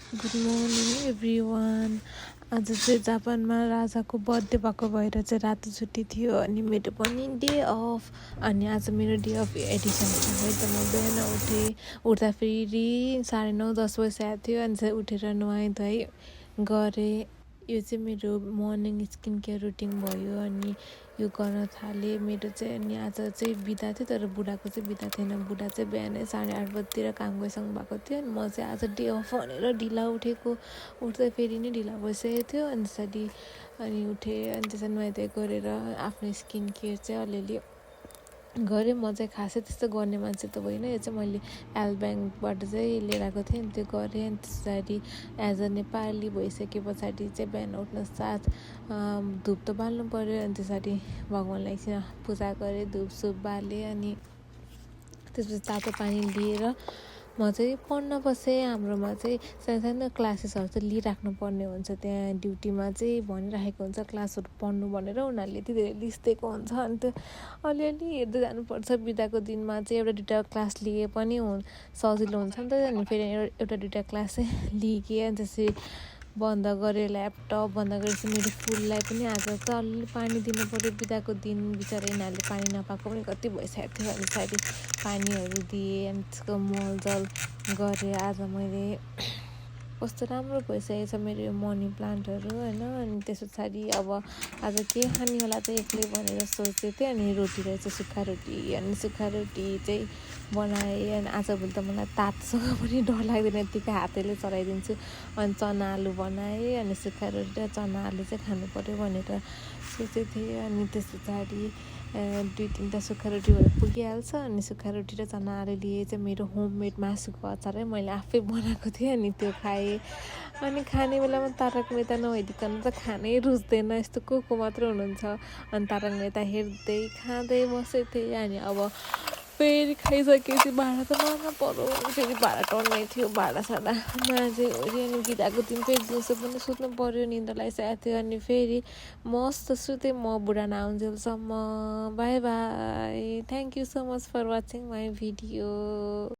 Good morning everyone. आज चाहिँ जापानमा राजाको बर्थडे भएको भएर चाहिँ रातो छुट्टी थियो अनि मेरो पनि डे अफ। अनि आज मेरो डे अफ एडिसन थियो है त म बिहान उठ्दा फेरि 9:30-10 बजिसकेको थियो। अनि चाहिँ उठेर नुहाइ धुवाइ गरेँ। यो चाहिँ मेरो मर्निङ स्किन केयर रुटिन भयो अनि यो गर्न थालेँ। मेरो चाहिँ अनि आज चाहिँ बिदा थियो तर बुढाको चाहिँ बिदा थिएन। बुढा चाहिँ बिहानै 8:30 बजीतिर काम गइसक्नु भएको थियो अनि म चाहिँ आज डे अफ भनेर ढिला उठेको। उठ्दा फेरि नै ढिला भइसकेको थियो अनि त्यसरी अनि उठेँ अनि त्यसरी नुहाइधुवाइ गरेर आफ्नो स्किन केयर चाहिँ अलिअलि गरेँ। म चाहिँ खासै त्यस्तो गर्ने मान्छे त होइन। यो चाहिँ मैले एल ब्याङ्कबाट चाहिँ लिएर आएको थिएँ अनि त्यो गरेँ। अनि त्यसरी एज अ नेपाली भइसके पछाडि चाहिँ बिहान उठ्न साथ धुप त बाल्नु पऱ्यो। अनि त्यसरी भगवान्लाई एकछिन पूजा गरेँ, धुपसुप बालेँ अनि त्यसपछि तातो पानी लिएर म चाहिँ पढ्न बसेँ। हाम्रोमा चाहिँ सानो क्लासेसहरू चाहिँ लिइराख्नु पर्ने हुन्छ। त्यहाँ ड्युटीमा चाहिँ भनिराखेको हुन्छ क्लासहरू पढ्नु भनेर। उनीहरूले यति धेरै लिस्ट दिएको हुन्छ अनि त्यो अलिअलि हेर्दै जानुपर्छ। बिदाको दिनमा चाहिँ एउटा दुइटा क्लास लिए पनि सजिलो हुन्छ नि त। अनि फेरि एउटा दुइटा क्लास चाहिँ लिएँ अनि त्यसरी बन्द गरेँ, ल्यापटप बन्द गरेपछि मेरो फुललाई पनि आज चाहिँ अलिअलि पानी दिनु पऱ्यो। बिदाको दिन बिचरा यिनीहरूले पानी नपाएको पनि कति भइसकेको थियो। अनि त्यसरी पानीहरू दिएँ अनि त्यसको मलजल गरेँ। आज मैले कस्तो राम्रो भइसकेको छ मेरो यो मनी प्लान्टहरू होइन। अनि त्यस पछाडि अब आज के खाने होला चाहिँ एक्लै भनेर सोचेको थिएँ। अनि रोटी रहेछ, सुक्खा रोटी। अनि सुक्खा रोटी चाहिँ बनाएँ। अनि आजभोलि त मलाई तातोसँग पनि डर लाग्दैन, यत्तिकै हातैले चलाइदिन्छु। अनि चना आलु बनाएँ अनि सुक्खा रोटी र चना आलु चाहिँ खानु पऱ्यो भनेर सोचेको थिएँ। अनि त्यस पछाडि 2-3टा सुक्खा रोटी भएर पुगिहाल्छ। अनि सुक्खा रोटी र चना आलु लिए चाहिँ मेरो होममेड मासुको अचार मैले आफै बनाएको थिएँ अनि त्यो खाएँ। अनि खाने बेलामा तारक मेहता नभइदिकन त खानै रुच्दैन। यस्तो को मात्र हुनुहुन्छ। अनि तारक मेहता हेर्दै खाँदै बसेको थिएँ। अनि अब फेरि खाइसकेपछि भाँडा त मार्न पऱ्यो। अनि फेरि भाँडा टन्नै थियो, भाँडासाँडा माझेँ ओरेँ। अनि बिदाको दिन फेरि दिउँसो पनि सुत्नु पऱ्यो, निद्रा लागिसकेको थियो। अनि फेरि मस्त सुतेँ म बुढा नआउन्जेलसम्म। Bye bye. Thank you so much for watching my video.